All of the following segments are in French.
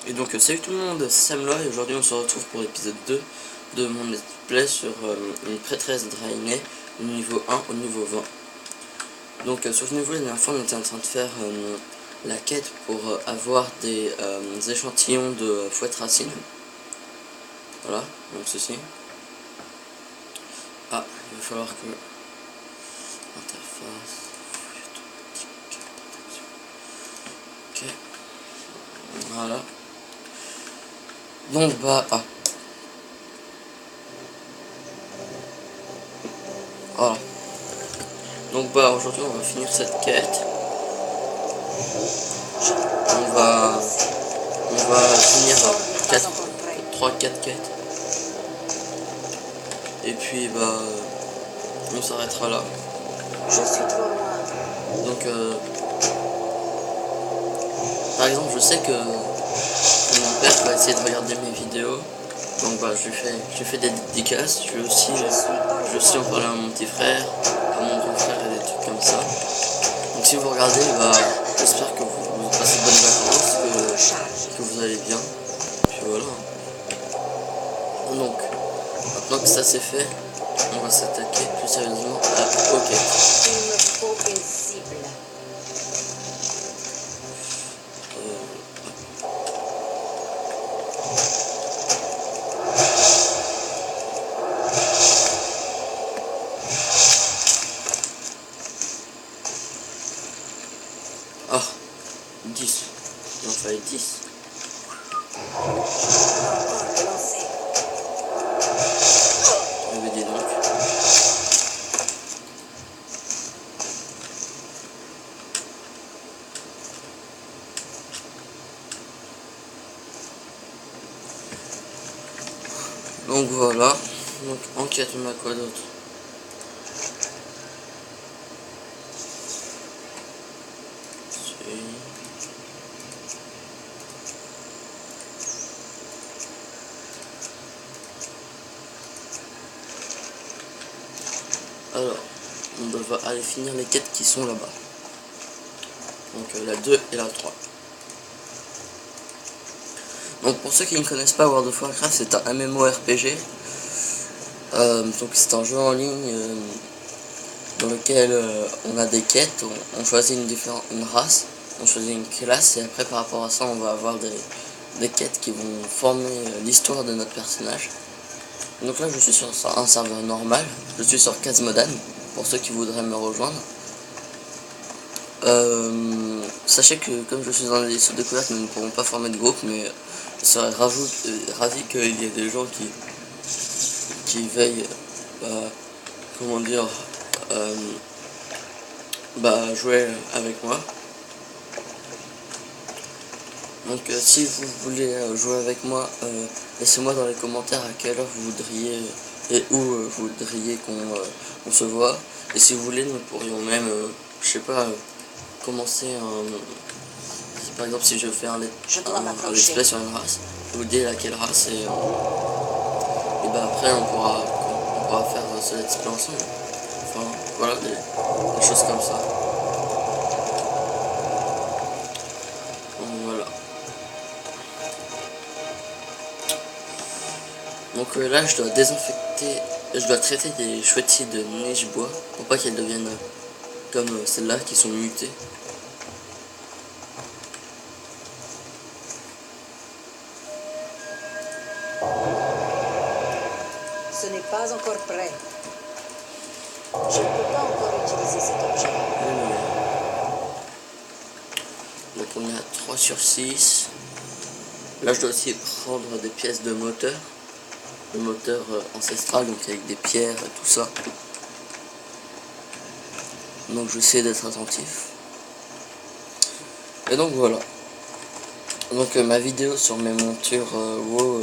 Et donc salut tout le monde, c'est Sam là et aujourd'hui on se retrouve pour l'épisode 2 de mon let's play sur une prêtresse Draenei niveau 1 au niveau 20. Donc sur ce niveau la dernière fois on était en train de faire la quête pour avoir des échantillons de fouette racine. Voilà, donc ceci. Ah, il va falloir que... Interface... Ok. Voilà. Donc voilà. Donc aujourd'hui on va finir cette quête. On va finir 3-4 quêtes. Et puis on s'arrêtera là. Je suis trop loin. Donc par exemple je sais que mon père va essayer de regarder mes vidéos. Donc je lui fais des dédicaces. Je vais aussi en parler à mon petit frère, à mon grand frère et des trucs comme ça. Donc si vous regardez, j'espère que vous passez de bonnes vacances, que vous allez bien. Puis voilà. Donc, maintenant que ça c'est fait, on va s'attaquer plus sérieusement à la Pocket. Il me faut une cible. Ah, 10. Il en fallait 10. Je vais dire donc. Donc voilà. Donc enquête, on a quoi d'autre? Alors, on va aller finir les quêtes qui sont là-bas. Donc la 2 et la 3. Donc pour ceux qui ne connaissent pas World of Warcraft, c'est un MMORPG. Donc c'est un jeu en ligne dans lequel on a des quêtes, on choisit une race, on choisit une classe et après par rapport à ça on va avoir des quêtes qui vont former l'histoire de notre personnage. Donc là je suis sur un serveur normal, je suis sur Khazmodan pour ceux qui voudraient me rejoindre. Sachez que comme je suis dans les sous découvertes, nous ne pourrons pas former de groupe, mais je serais ravi qu'il y ait des gens qui veillent, comment dire, jouer avec moi. Donc si vous voulez jouer avec moi, laissez-moi dans les commentaires à quelle heure vous voudriez et où vous voudriez qu'on se voit. Et si vous voulez, nous pourrions même, je sais pas, commencer par exemple si je fais un let's play sur une race, je vous dis laquelle race et après on pourra faire ce let's play ensemble. Enfin voilà, des choses comme ça. Donc voilà. Donc là je dois traiter des chouettis de neige-bois pour pas qu'elles deviennent comme celles-là qui sont mutées. Ce n'est pas encore prêt. Je ne peux pas encore utiliser cet objet. Donc on est à 3 sur 6. Là je dois aussi prendre des pièces de moteur. Le moteur ancestral, donc avec des pierres et tout ça. Donc je vais essayer d'être attentif. Et donc voilà. Donc ma vidéo sur mes montures WoW,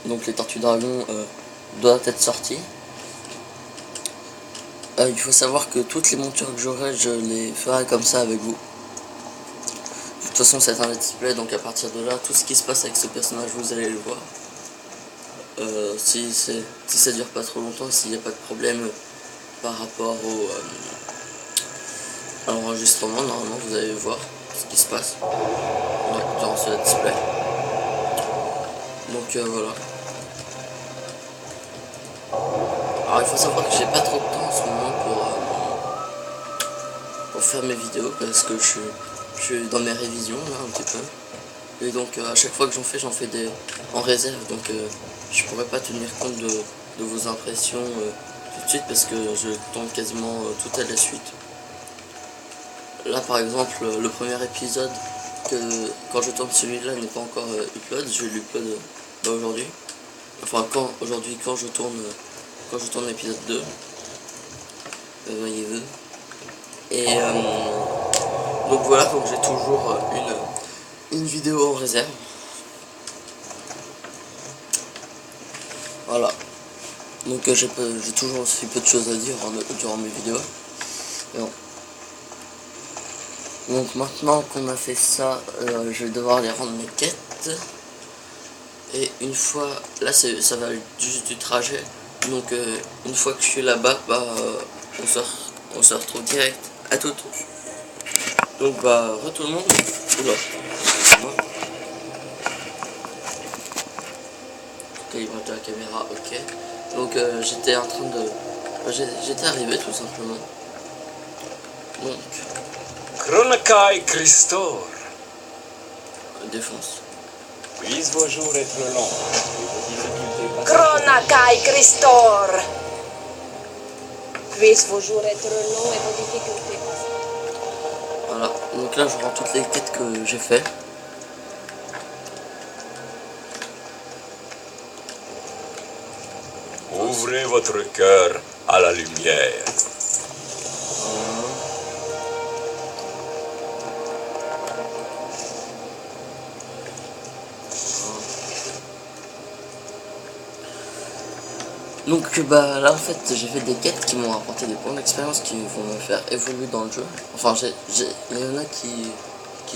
donc les tortues dragons, doit être sortie. Il faut savoir que toutes les montures que j'aurai, je les ferai comme ça avec vous. De toute façon c'est un let's play, donc à partir de là, tout ce qui se passe avec ce personnage, vous allez le voir. Si ça dure pas trop longtemps, s'il n'y a pas de problème par rapport à l'enregistrement, normalement vous allez voir ce qui se passe durant ce let's play. Donc voilà. Alors il faut savoir que j'ai pas trop de temps en ce moment pour faire mes vidéos parce que je suis dans mes révisions là un petit peu. Et donc à chaque fois que j'en fais des en réserve, donc je pourrais pas tenir compte de vos impressions tout de suite parce que je tourne quasiment tout à la suite. Là par exemple le premier épisode, quand je tourne celui-là n'est pas encore upload, je vais l'upload aujourd'hui. Enfin quand je tourne l'épisode 2, voyez-vous. Et donc voilà, donc j'ai toujours une vidéo en réserve. Voilà. Donc j'ai toujours aussi peu de choses à dire durant mes vidéos. Et bon. Donc maintenant qu'on a fait ça, je vais devoir aller rendre mes quêtes. Et une fois, là ça va être juste du trajet. Donc une fois que je suis là-bas, on se retrouve direct. À tout. Donc bah tout le monde. Oula. Calibrage de la caméra, ok. Donc j'étais en train de. J'étais arrivé tout simplement. Donc. Chronakai Christor. Défense. Puissent vos jours être longs et vos difficultés passagères. Chronakai Christor. Puissent vos jours être longs et vos difficultés passagères. Voilà, donc là je rends toutes les quêtes que j'ai fait. Ouvrez votre cœur à la lumière. Donc bah là en fait j'ai fait des quêtes qui m'ont apporté des points d'expérience qui vont me faire évoluer dans le jeu. Enfin il y en a qui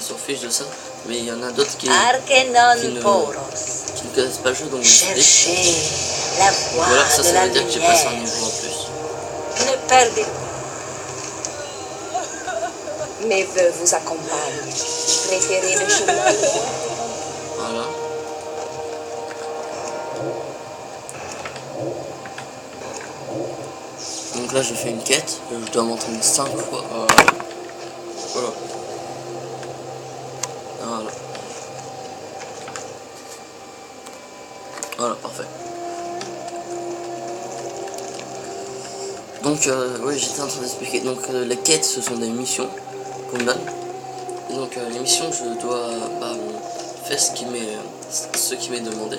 s'en fichent de ça, mais il y en a d'autres qui ne connaissent pas le jeu, donc Cherchez la voie voilà, ça de la veut dire que j'ai passé un lumière. niveau en plus. Ne perdez pas. Mes vœux vous accompagnent. Préférez le chemin. Voilà. Donc là j'ai fait une quête, je dois m'entraîner 5 fois. Voilà. Voilà. Voilà, parfait. Donc oui, j'étais en train d'expliquer. Donc les quêtes ce sont des missions qu'on me donne. Et donc les missions je dois faire ce qui m'est demandé.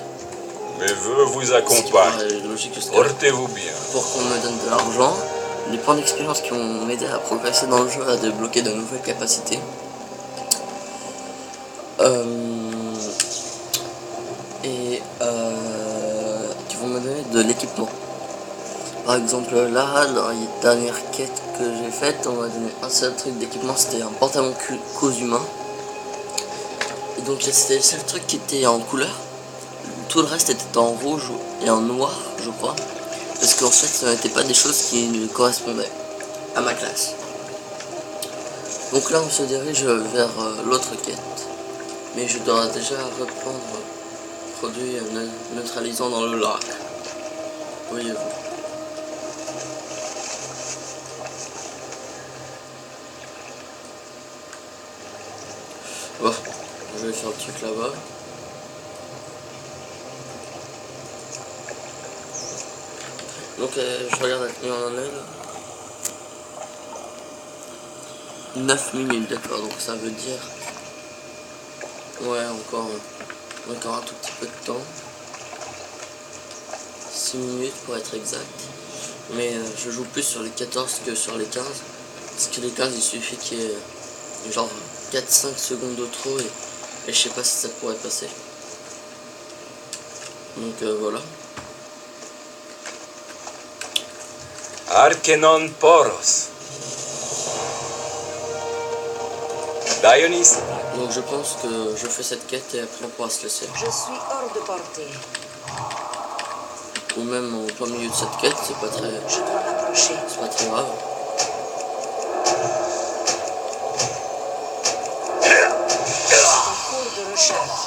Mes vœux vous Ce qui accompagnent. paraît logique jusqu'à là. Portez-vous bien. Pour qu'on me donne de l'argent, des points d'expérience qui vont m'aider à progresser dans le jeu, à débloquer de nouvelles capacités. Et qui vont me donner de l'équipement. Par exemple là, dans les dernières quêtes que j'ai faites, on m'a donné un seul truc d'équipement, c'était un pantalon cause humain. Et donc c'était le seul truc qui était en couleur. Tout le reste était en rouge et en noir, je crois. Parce qu'en fait, ce n'était pas des choses qui correspondaient à ma classe. Donc là, on se dirige vers l'autre quête. Mais je dois déjà reprendre produit neutralisant dans le lac. Voyez-vous. Bon, je vais faire le truc là-bas. Donc je regarde à combien on en est là. 9 minutes, d'accord, donc ça veut dire... Ouais, encore un tout petit peu de temps. 6 minutes pour être exact. Mais je joue plus sur les 14 que sur les 15. Parce que les 15, il suffit qu'il y ait genre 4-5 secondes de trop et je sais pas si ça pourrait passer. Donc voilà. Arkenon Poros. Dionys. Donc je pense que je fais cette quête et après on pourra se laisser. Je suis hors de portée. Ou même au plein milieu de cette quête, c'est pas très grave. En cours de recharge.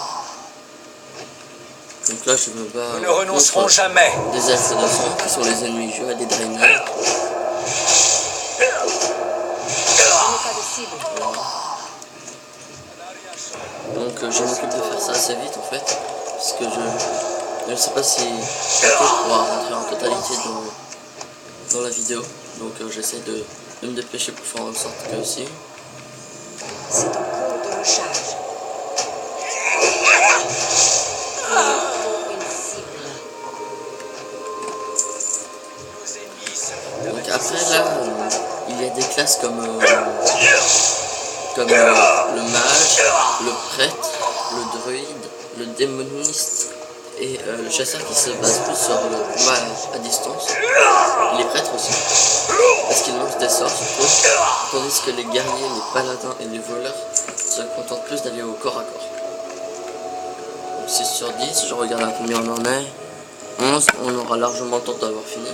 Donc là je me bats Nous ne renoncerons contre jamais. des elfes de sang qui sont les ennemis jurés des drainages. Je n'ai pas de cible. Donc je m'occupe de faire ça assez vite en fait, parce que je ne sais pas si je pourra rentrer en totalité dans la vidéo. Donc j'essaie de me dépêcher pour faire en sorte que si. C'est en cours de recharge. Une cible. Donc après là, il y a des classes comme le mage, le prêtre, le druide, le démoniste et le chasseur qui se base plus sur le combat à distance. Les prêtres aussi, parce qu'ils lancent des sorts surtout, tandis que les guerriers, les paladins et les voleurs se contentent plus d'aller au corps à corps. Donc 6 sur 10, je regarde à combien on en est. 11, on aura largement le temps d'avoir fini.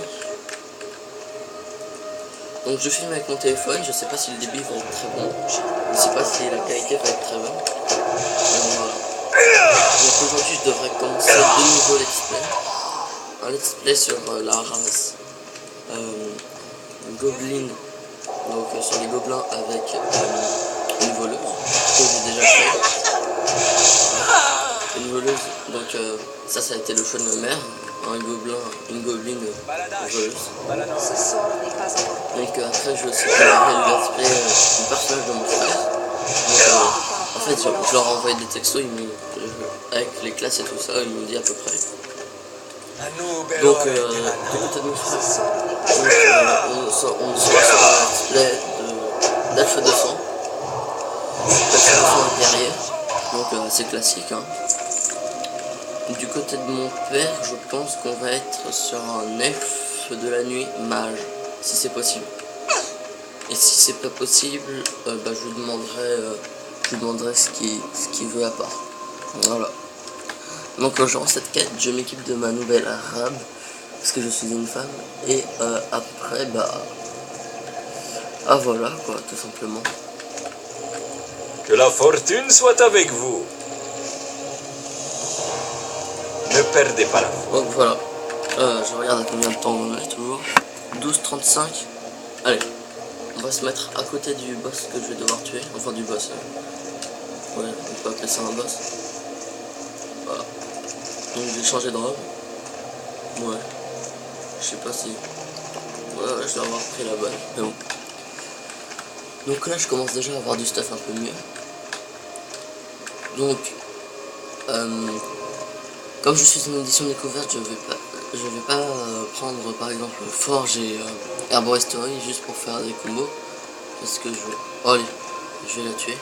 Donc je filme avec mon téléphone, je sais pas si le débit va être très bon, je sais pas si la qualité va être très bonne. Voilà. Donc aujourd'hui je devrais commencer de nouveau let's play. Un let's play sur la race Goblin, donc sur les gobelins avec une voleuse, que j'ai déjà fait. Une voleuse, donc ça a été le choix de ma mère, un gobelin, une gobeline voleuse. Ce sort n'est pas encore prêt. Donc après je vais aussi préparer le let's play du personnage de mon frère. Donc en fait je leur ai envoyé des textos, ils m'ont, avec les classes et tout ça, ils m'ont dit à peu près. Donc du côté de mon frère, on sera sur un let's play d'Elfe de sang. Elfe de sang guerrier, donc c'est classique hein. Du côté de mon père, je pense qu'on va être sur un elfe de la nuit mage, si c'est possible. Et si c'est pas possible, je lui demanderai ce qu'il veut à part. Voilà. Donc je rends cette quête, je m'équipe de ma nouvelle arabe, parce que je suis une femme. Et après, voilà quoi, tout simplement. Que la fortune soit avec vous. Ne perdez pas la foi. Donc voilà, je regarde à combien de temps on est toujours. 12h35. Allez, on va se mettre à côté du boss que je vais devoir tuer. Enfin du boss. Ouais, on peut appeler ça un boss. Voilà. Donc je vais changer de robe. Ouais. Je sais pas si... Ouais, je dois avoir pris la bonne. Mais bon. Donc là je commence déjà à avoir du stuff un peu mieux. Donc... comme je suis en édition découverte, je vais pas prendre par exemple Forge et Herboristerie juste pour faire des combos. Parce que je vais... Oh, allez, je vais la tuer.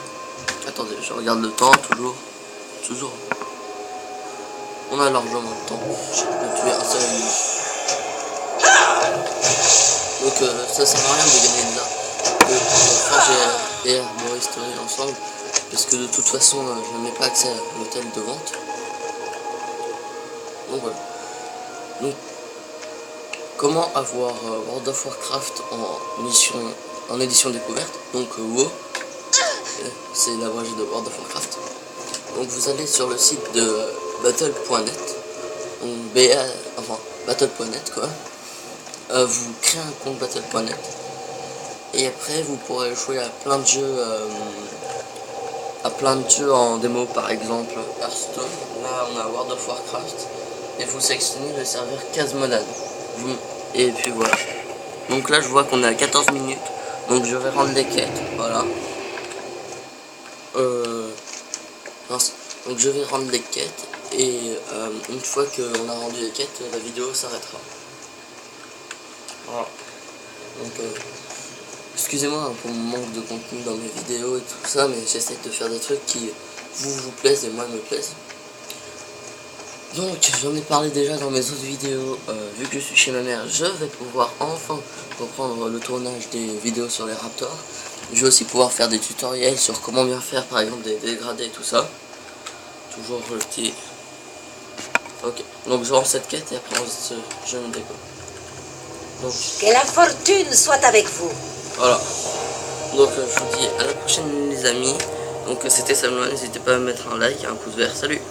Attendez, je regarde le temps, toujours. On a largement le temps. Je peux tuer un seul ennemi. Donc ça sert à rien de gagner de là. De prendre Forge et Herboristerie ensemble. Parce que de toute façon, je n'ai pas accès à l'hôtel de vente. Donc voilà. Donc, comment avoir World of Warcraft en édition découverte. Donc WoW, c'est l'abrégé de World of Warcraft. Donc vous allez sur le site de battle.net, donc battle.net quoi. Vous créez un compte battle.net et après vous pourrez jouer à plein de jeux en démo, par exemple Hearthstone. Là on a World of Warcraft et vous sélectionnez le serveur Khazmodan. Et puis voilà. Donc là je vois qu'on est à 14 minutes. Donc je vais rendre les quêtes. Voilà. Donc je vais rendre les quêtes. Et une fois qu'on a rendu les quêtes, la vidéo s'arrêtera. Voilà. Donc excusez-moi pour mon manque de contenu dans mes vidéos et tout ça, mais j'essaie de faire des trucs qui vous plaisent et moi me plaisent. Donc j'en ai parlé déjà dans mes autres vidéos, vu que je suis chez ma mère, je vais pouvoir enfin reprendre le tournage des vidéos sur les raptors. Je vais aussi pouvoir faire des tutoriels sur comment bien faire par exemple des dégradés et tout ça. Toujours le petit... Ok, donc je rends cette quête et après je me déco. Donc, que la fortune soit avec vous. Voilà. Donc je vous dis à la prochaine les amis. Donc c'était Salman, n'hésitez pas à mettre un like, un pouce vert, salut.